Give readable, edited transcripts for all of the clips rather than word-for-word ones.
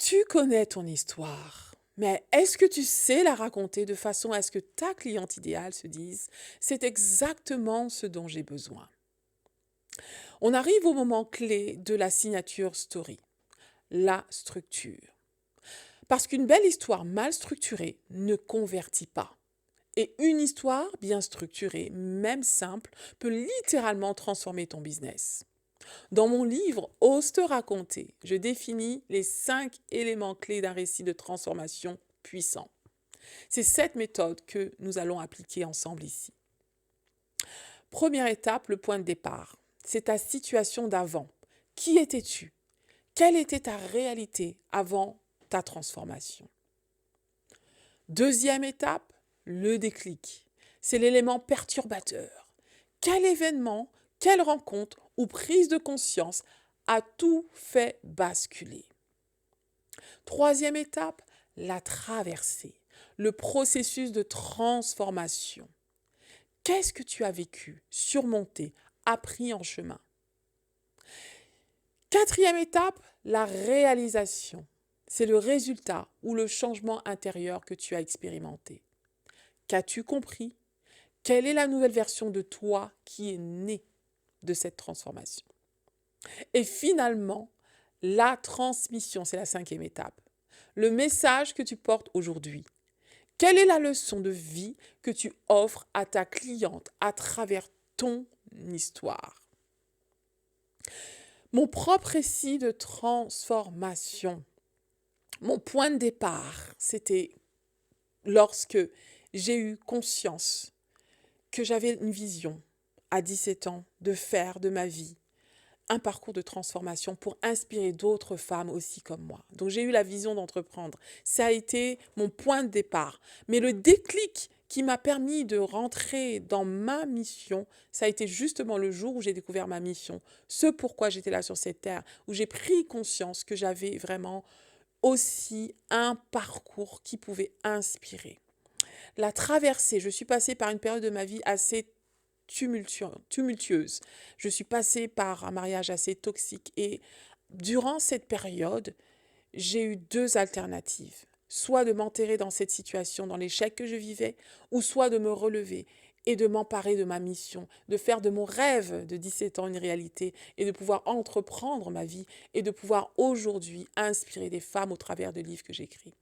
Tu connais ton histoire, mais est-ce que tu sais la raconter de façon à ce que ta cliente idéale se dise: «C'est exactement ce dont j'ai besoin». On arrive au moment clé de la signature story, la structure. Parce qu'une belle histoire mal structurée ne convertit pas. Et une histoire bien structurée, même simple, peut littéralement transformer ton business. Dans mon livre Ose te raconter, je définis les 5 éléments clés d'un récit de transformation puissant. C'est cette méthode que nous allons appliquer ensemble ici. Première étape, le point de départ. C'est ta situation d'avant. Qui étais-tu? Quelle était ta réalité avant ta transformation? Deuxième étape, le déclic. C'est l'élément perturbateur. Quel événement, quelle rencontre ou prise de conscience a tout fait basculer? Troisième étape, la traversée, le processus de transformation. Qu'est-ce que tu as vécu, surmonté, appris en chemin? Quatrième étape, la réalisation. C'est le résultat ou le changement intérieur que tu as expérimenté. Qu'as-tu compris? Quelle est la nouvelle version de toi qui est née de cette transformation? Et finalement, la transmission, c'est la cinquième étape. Le message que tu portes aujourd'hui. Quelle est la leçon de vie que tu offres à ta cliente à travers ton histoire? Mon propre récit de transformation, mon point de départ, c'était lorsque j'ai eu conscience que j'avais une vision à 17 ans de faire de ma vie un parcours de transformation pour inspirer d'autres femmes aussi comme moi. Donc j'ai eu la vision d'entreprendre. Ça a été mon point de départ. Mais le déclic qui m'a permis de rentrer dans ma mission, ça a été justement le jour où j'ai découvert ma mission. Ce pourquoi j'étais là sur cette terre, où j'ai pris conscience que j'avais vraiment aussi un parcours qui pouvait inspirer. La traversée, je suis passée par une période de ma vie assez tumultueuse. Je suis passée par un mariage assez toxique et durant cette période, j'ai eu deux alternatives. Soit de m'enterrer dans cette situation, dans l'échec que je vivais, ou soit de me relever et de m'emparer de ma mission, de faire de mon rêve de 17 ans une réalité et de pouvoir entreprendre ma vie et de pouvoir aujourd'hui inspirer des femmes au travers de livres que j'écris.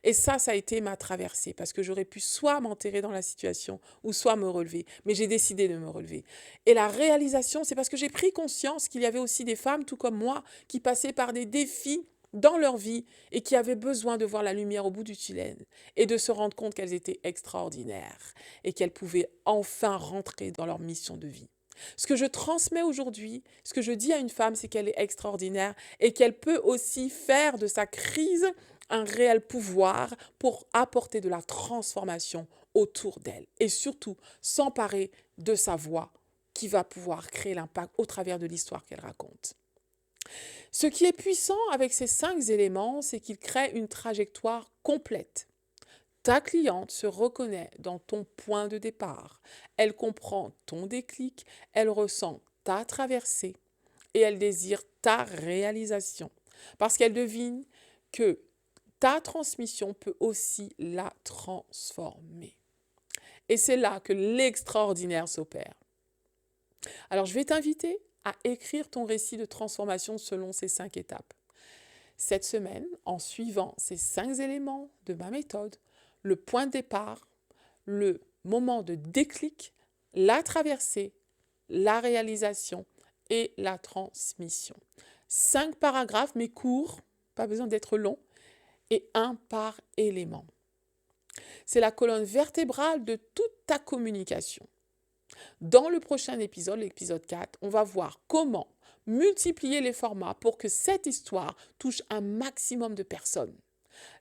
Et ça a été ma traversée, parce que j'aurais pu soit m'enterrer dans la situation, ou soit me relever. Mais j'ai décidé de me relever. Et la réalisation, c'est parce que j'ai pris conscience qu'il y avait aussi des femmes, tout comme moi, qui passaient par des défis dans leur vie et qui avaient besoin de voir la lumière au bout du tunnel et de se rendre compte qu'elles étaient extraordinaires et qu'elles pouvaient enfin rentrer dans leur mission de vie. Ce que je transmets aujourd'hui, ce que je dis à une femme, c'est qu'elle est extraordinaire et qu'elle peut aussi faire de sa crise un réel pouvoir pour apporter de la transformation autour d'elle et surtout s'emparer de sa voix qui va pouvoir créer l'impact au travers de l'histoire qu'elle raconte. Ce qui est puissant avec ces 5 éléments, c'est qu'il crée une trajectoire complète. Ta cliente se reconnaît dans ton point de départ. Elle comprend ton déclic, elle ressent ta traversée et elle désire ta réalisation. Parce qu'elle devine que ta transmission peut aussi la transformer. Et c'est là que l'extraordinaire s'opère. Alors je vais t'inviter à écrire ton récit de transformation selon ces 5 étapes. Cette semaine, en suivant ces 5 éléments de ma méthode, le point de départ, le moment de déclic, la traversée, la réalisation et la transmission. 5 paragraphes, mais courts, pas besoin d'être long, et un par élément. C'est la colonne vertébrale de toute ta communication. Dans le prochain épisode, l'épisode 4, on va voir comment multiplier les formats pour que cette histoire touche un maximum de personnes.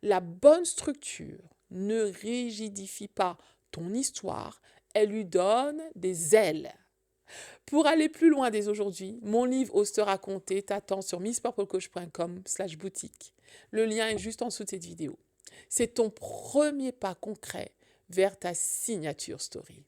La bonne structure ne rigidifie pas ton histoire, elle lui donne des ailes. Pour aller plus loin dès aujourd'hui, mon livre Ose te raconter t'attend sur misspurplecoach.com/boutique. Le lien est juste en dessous de cette vidéo. C'est ton premier pas concret vers ta signature story.